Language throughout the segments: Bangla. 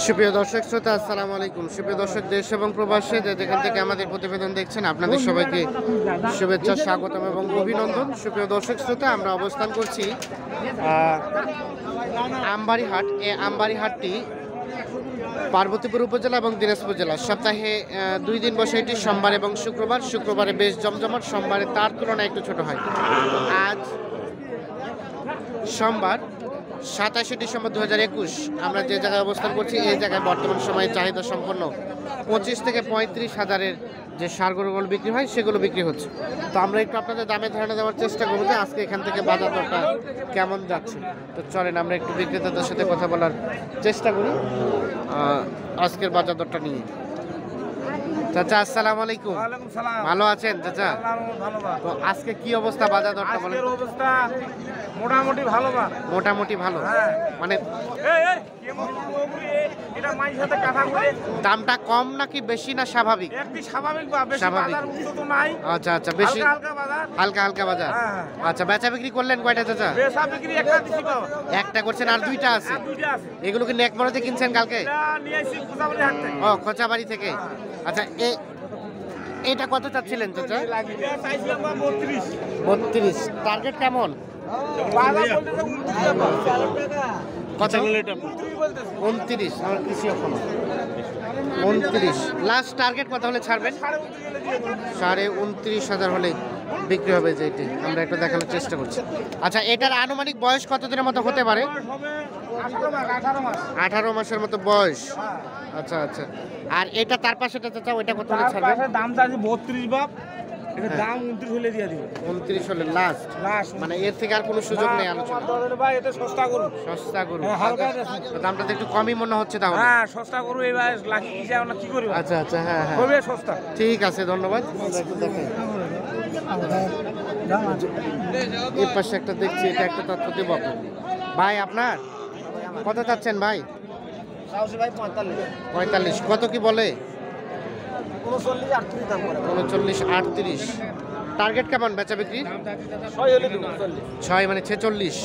সুপ্রিয় দর্শক শ্রোতা, আসসালামু আলাইকুম। সুপ্রিয় দর্শক, দেশ এবং প্রবাসে যেখান থেকে আমাদের প্রতিবেদন দেখছেন, আপনাদের সবাইকে শুভেচ্ছা, স্বাগতম এবং অভিনন্দন। সুপ্রিয় দর্শক শ্রোতা, আমরা অবস্থান করছি আমবাড়ি হাট। এই আমবাড়ি হাটটি পার্বতীপুর উপজেলা এবং দিনাজপুর জেলা। সপ্তাহে 2 দিন বসে এটি, সোমবার এবং শুক্রবার। শুক্রবারে বেশ জমজমাট, সোমবারে তার তুলনায় একটু ছোট হয়। আজ সোমবার 27শে ডিসেম্বর 2021। আমরা যে জায়গায় অবস্থান করছি, এই জায়গায় বর্তমান সময়ে চাহিদা সম্পন্ন 25 থেকে 35 হাজারের যে ষাঁড় গরুগুলো বিক্রি হয়, সেগুলো বিক্রি হচ্ছে। তো আমরা একটু আপনাদের দামে ধারণা দেওয়ার চেষ্টা করবো যে আজকে এখান থেকে বাজার দরটা কেমন যাচ্ছে। তো চলেন আমরা একটু বিক্রেতাদের সাথে কথা বলার চেষ্টা করি আজকের বাজার দরটা নিয়ে। চাচা, আসসালামু আলাইকুম। ভালো আছেন চাচা? তো আজকে কি অবস্থা বাজার দরটা বলেন? অবস্থা মোটামুটি ভালো। মোটামুটি ভালো, মানে এটা মাইর সাথে কথা বলে দামটা কম নাকি বেশি না স্বাভাবিক? একটি স্বাভাবিক বা বেশি স্বাভাবিক। বাজার উচ্চ তো নাই। আচ্ছা আচ্ছা, বেশি হালকা বাজার। হালকা হালকা বাজার। হ্যাঁ। আচ্ছা, বেচা বিক্রি করলেন কয়টা চাচা? বেচা বিক্রি একটা দিছি বাবা। একটা করছেন আর দুইটা আছে। আর দুইটা আছে। এগুলো কি নেকমরতে কিনছেন কালকে? এটা নিয়ে আসি খোঁজাবাড়ি হাট থেকে। ও, খোঁচাবাড়ি থেকে। আচ্ছা, এটা কত চাচ্ছিলেন চাচা? এটা চাইছিলাম বা 32। 32। টার্গেট কেমন? বাজার বলতেছে 29 টাকা। কত? 29। আমার কৃষি এখনো 29। লাস্ট টার্গেট কত হলে ছাড়বেন? 29,500 হলে বিক্রি হবে। যেটি আমরা একটু দেখানোর চেষ্টা করছি। আচ্ছা, এটার আনুমানিক বয়স কতদিনের মতো হতে পারে? 18 মাসের মতো বয়স। আচ্ছা আচ্ছা। আর এটা তার পাশেটা চাচা, ওইটা কত হলে ছাড়বেন? দাম চাইছে 32 বাপ। এটা দাম 29 হলে দিয়ে দিব। 29 হলে লাস্ট। মানে এর থেকে আর কোনো সুযোগ নেই আলোচনা? ভাই এটা সস্তা করুন। সস্তা করুন। হালকা দামটা তো একটু কমই মনে হচ্ছে তাহলে। হ্যাঁ, সস্তা করুন। এবার লাখি কি যাও না কি করবে? আচ্ছা আচ্ছা, হ্যাঁ হ্যাঁ, খুবই সস্তা। ঠিক আছে, ধন্যবাদ। আমরা একটু দেখাই। এই পাশে একটা দেখছি, এটা একটা তথ্য দেবো আপনাকে। ভাই, আপনার কত চাচ্ছেন ভাই? 45। কত কি বলে? 39, 38। টার্গেট কেমন বেচা বিক্রি? 6 মানে 46।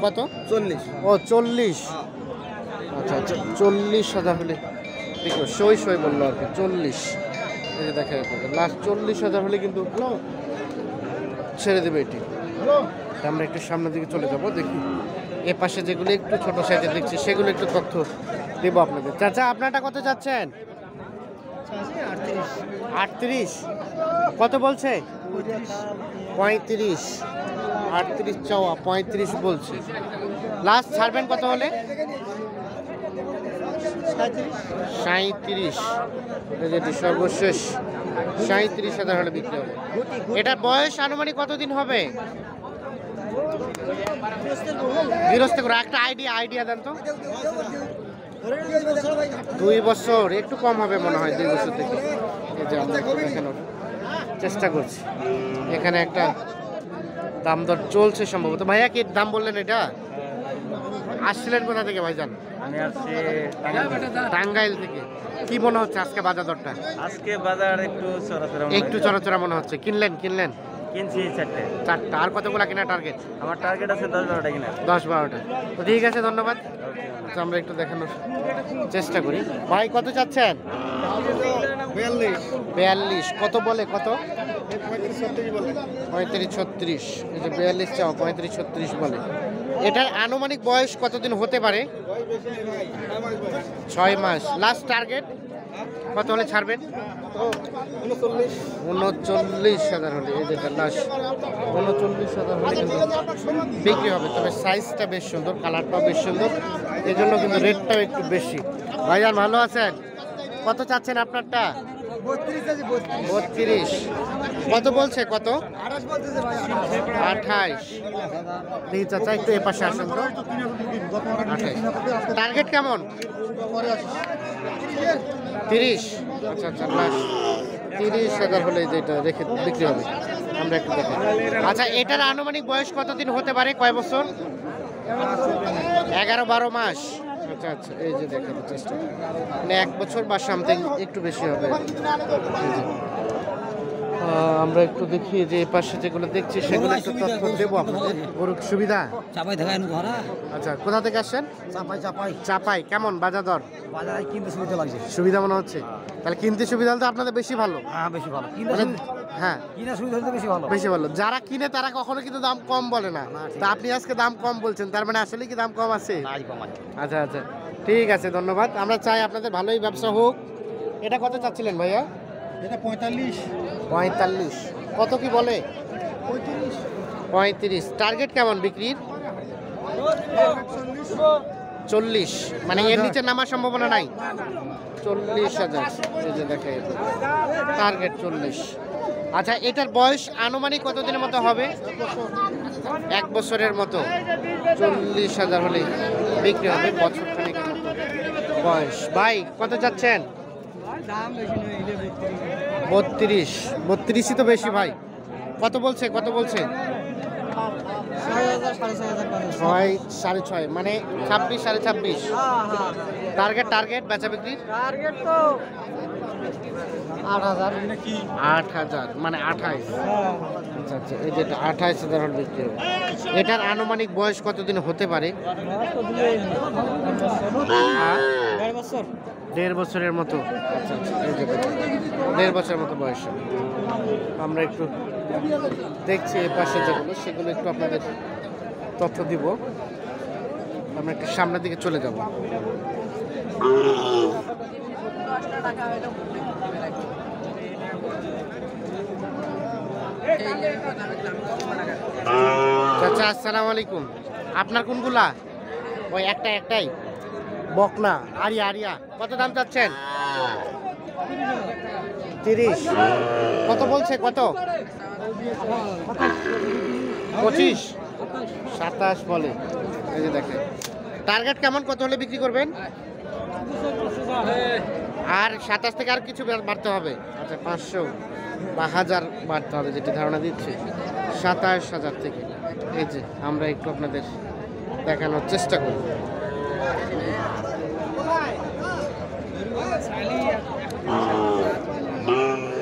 কত? 40। ও, 40। আচ্ছা আচ্ছা, 40,000 হলে দেখো, সই বললো আর কি। 40 এই যে দেখা যাচ্ছে, লাস্ট 40,000 হলে কিন্তু ছেড়ে দেবে এটি। আমরা একটু সামনের দিকে চলে যাবো, দেখি এ পাশে যেগুলো একটু ছোট সাইজের দেখছি, সেগুলো একটু তথ্য দেবো আপনাদের। চাচা, আপনারটা কত যাচ্ছেন? 38। কত বলছে? 35। 38 চাওয়া, 35 বলছে। লাস্ট ছাড়বেন কত হলে? 37। যেটি সর্বশেষ 37,000 হলে বিক্রি হবে। এটার বয়স আনুমানিক কতদিন হবে? গৃহস্থ করে একটা আইডিয়া দেন তো। 2 বছর, একটু কম হবে মনে হয় 2 বছর থেকে। এই যে আমরা দেখানোর চেষ্টা করছি। এখানে একটা দাম দর চলছে সম্ভবত। ভাইয়া, কি দাম বললেন এটা? আসছিলেন কোথা থেকে ভাইজান? আমি আসছি টাঙ্গাইল থেকে। কি মনে হচ্ছে আজকে বাজার দরটা? আজকে বাজার একটু চড়াচড়া মনে হচ্ছে। কিনলেন? কিনছি 4টা। আর কতগুলা কেনা টার্গেট? আমার টার্গেট আছে 10-12টা কিনা। 10-12টা। তো ঠিক আছে, ধন্যবাদ। আচ্ছা, আমরা একটু দেখানোর চেষ্টা করি। ভাই, কত চাচ্ছেন? 42। কত বলে? কত? 35-36। এই যে 42 চাও, 35-36 বলে। এটার আনুমানিক বয়স কতদিন হতে পারে? 6 মাস। লাস্ট টার্গেট কত হলে ছাড়বেন? 39,000 হলে। এই যেটা লাস্ট 39,000 হলে কিন্তু বিক্রি হবে। তবে সাইজটা বেশ সুন্দর, কালারটাও বেশ সুন্দর, এই জন্য কিন্তু রেটটাও একটু বেশি। ভাইজান, ভালো আছেন? কত চাচ্ছেন আপনারটা? 32। কত বলছে? কত? 28। দেখি চাচা, একটু এ পাশে আসেন তো। 28। টার্গেট কেমন? 30। আচ্ছা আচ্ছা, লাস্ট 30,000 হলে যেটা রেখে বিক্রি হবে। আমরা একটু দেখি। আচ্ছা, এটার আনুমানিক বয়স কতদিন হতে পারে? কয় বছর? 11-12 মাস। আচ্ছা আচ্ছা, এই যে দেখানোর চেষ্টা, মানে 1 বছর বা সামথিং একটু বেশি হবে। আমরা একটু দেখি যে এই পাশে যেগুলো দেখছি সেগুলো একটু তথ্য দেবো আপনাদের। গরুর সুবিধা চাপাই দেখায় ঘোরা আচ্ছা, কোথা থেকে আসছেন? চাপাই চাপাই। কেমন বাজার দর? বাজারে কিনতে সুবিধা লাগছে। সুবিধা মনে হচ্ছে, তাহলে কিনতে সুবিধা হলে তো আপনাদের বেশি ভালো। হ্যাঁ বেশি ভালো মানে হ্যাঁ কিনা সুবিধা হলে বেশি ভালো। বেশি ভালো। যারা কিনে তারা কখনো কিন্তু দাম কম বলে না, তা আপনি আজকে দাম কম বলছেন, তার মানে আসলে কি দাম কম আছে? আচ্ছা আচ্ছা, ঠিক আছে, ধন্যবাদ। আমরা চাই আপনাদের ভালোই ব্যবসা হোক। এটা কত চাচ্ছিলেন ভাইয়া? এটা 45 45। কত কি বলে? 35। টার্গেট কেমন বিক্রির? 40। মানে এর নিচে নামার সম্ভাবনা নাই? 40,000। এই যে দেখে টার্গেট 40। আচ্ছা, এটার বয়স আনুমানিক কতদিনের মতো হবে? 1 বছরের মতো। 40,000 হলে বিক্রি হবে, বছর খানিকের মতো বয়স। ভাই কত যাচ্ছেন? 32। 32ই তো বেশি ভাই। কত বলছে? 6, 6.5, মানে 26, 26.5। টার্গেট বেচা বিক্রি? টার্গেট তো 8,000 8,000, মানে 28। আচ্ছা আচ্ছা, এই যে 28,000 হল বিক্রি হবে। এটার আনুমানিক বয়স কতদিন হতে পারে? 1.5 বছরের মতো। আচ্ছা আচ্ছা, এই যে 1.5 বছরের মতো বয়স হবে। আমরা একটু দেখছি এই পাশে যেগুলো সেগুলো একটু আপনাদের তথ্য দিব। আমরা একটু সামনের দিকে চলে যাব। চাচা আসসালামু আলাইকুম। আপনার কোনগুলা? ওই একটাই বকনা আরিয়া। কত দাম চাচ্ছেন? 30। কত বলছে? কত? 25, 27 বলে। এই যে দেখেন, টার্গেট কেমন, কত হলে বিক্রি করবেন? আর 27 থেকে আর কিছু বাড়তে হবে? আচ্ছা, 500 বা 1000 বাড়তে হবে, যেটি ধারণা দিচ্ছে 27,000 থেকে। এই যে আমরা একটু আপনাদের দেখানোর চেষ্টা করি।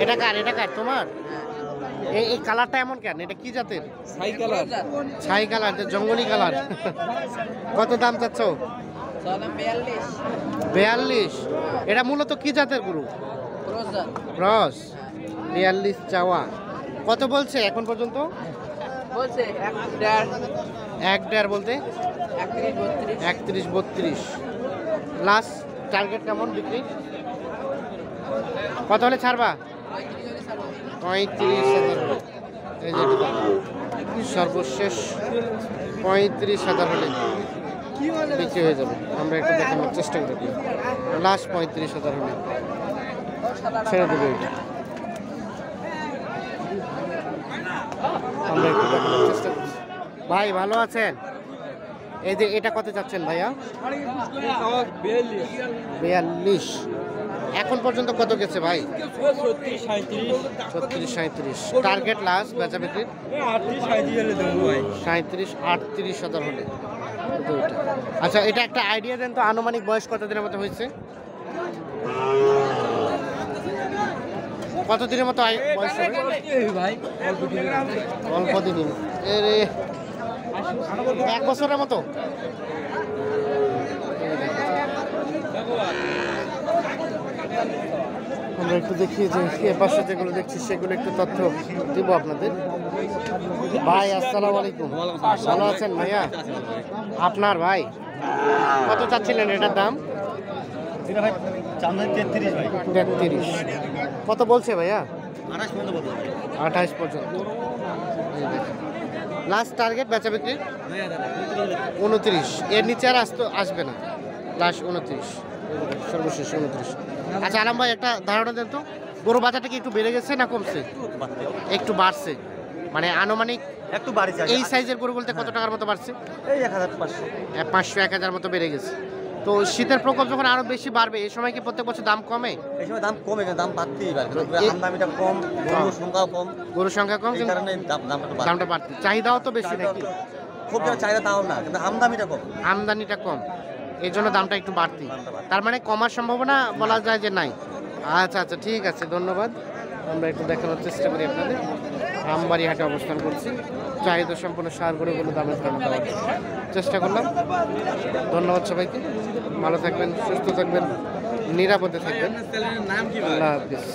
এটা কার তোমার? এই কালারটা এমন কেন? এটা কি জাতের? ছাই কালার, জঙ্গলি কালার। কত দাম চাচ্ছ? 42। এটা মূলত কি জাতের গরু? ক্রস। 42 চাওয়া। কত বলছে এখন পর্যন্ত? 1.5 বলতে 31, 32। লাস্ট টার্গেট কেমন বিক্রি? কত হলে ছাড়বা? 35,000। এই যে সর্বশেষ 35,000 হলে বিক্রি হয়ে যাবে। আমরা একটু দেখানোর চেষ্টা করি। লাস্ট 35,000 হলে ছেড়ে দেবে এটা। আমরা একটু দেখানোর চেষ্টা করছি। ভাই ভালো আছেন? এই যে এটা কত চাচ্ছেন ভাইয়া? 42। এখন পর্যন্ত কত গেছে ভাই? 36, 37। টার্গেট লাস্ট বেচা বিক্রি 37, 38,000 হলে। আচ্ছা, এটা একটা আইডিয়া দেন তো, আনুমানিক বয়স কতদিনের মতো হয়েছে? কতদিনের মতো বয়স হবে? অল্প দিনই। 1 বছরের মতো। আমরা একটু দেখি যে এ পাশে যেগুলো দেখছি সেগুলো একটু তথ্য দিব আপনাদের। ভাই আসসালামু আলাইকুম। ভালো আছেন ভাইয়া? আপনার ভাই কত চাচ্ছিলেন এটার দাম? 33। কত বলছে ভাইয়া? 28 পর্যন্ত। লাস্ট টার্গেট বেচা বিক্রি 29। এর নিচে আর আসবে না। লাস্ট 29, সর্বশেষ 29। আচ্ছা আলম ভাই, একটা ধারণা দেন তো, গরু বাজারটা কি একটু বেড়ে গেছে না কমছে? একটু বাড়ছে, মানে আনুমানিক একটু বাড়ছে। এই সাইজের গরু বলতে কত টাকার মতো বাড়ছে? এই 1,500, 1,000 মতো বেড়ে গেছে। তো শীতের প্রকোপ যখন আরো বেশি বাড়বে, এই সময় কি প্রত্যেক বছর দাম কমে? এই সময় দাম কমে, দাম বাড়তেই পারে, আমদানিটা কম, গরুর সংখ্যাও কম। গরুর সংখ্যা কম, এই কারণে দামটা বাড়ছে। চাহিদাও তো বেশি নাকি? খুব চাহিদা তাও না, কিন্তু আমদানিটা কম। আমদানিটা কম, এই জন্য দামটা একটু বাড়তি। তার মানে কমার সম্ভাবনা বলা যায় যে নাই। আচ্ছা আচ্ছা, ঠিক আছে, ধন্যবাদ। আমরা একটু দেখানোর চেষ্টা করি আপনাদের। আমবাড়ি হাটে অবস্থান করছি, চাহিদা সম্পূর্ণ সার গরুগুলো দামের ধারণা দেওয়ার চেষ্টা করলাম। ধন্যবাদ সবাইকে, ভালো থাকবেন, সুস্থ থাকবেন, নিরাপদে থাকবেন। আল্লাহ হাফিজ।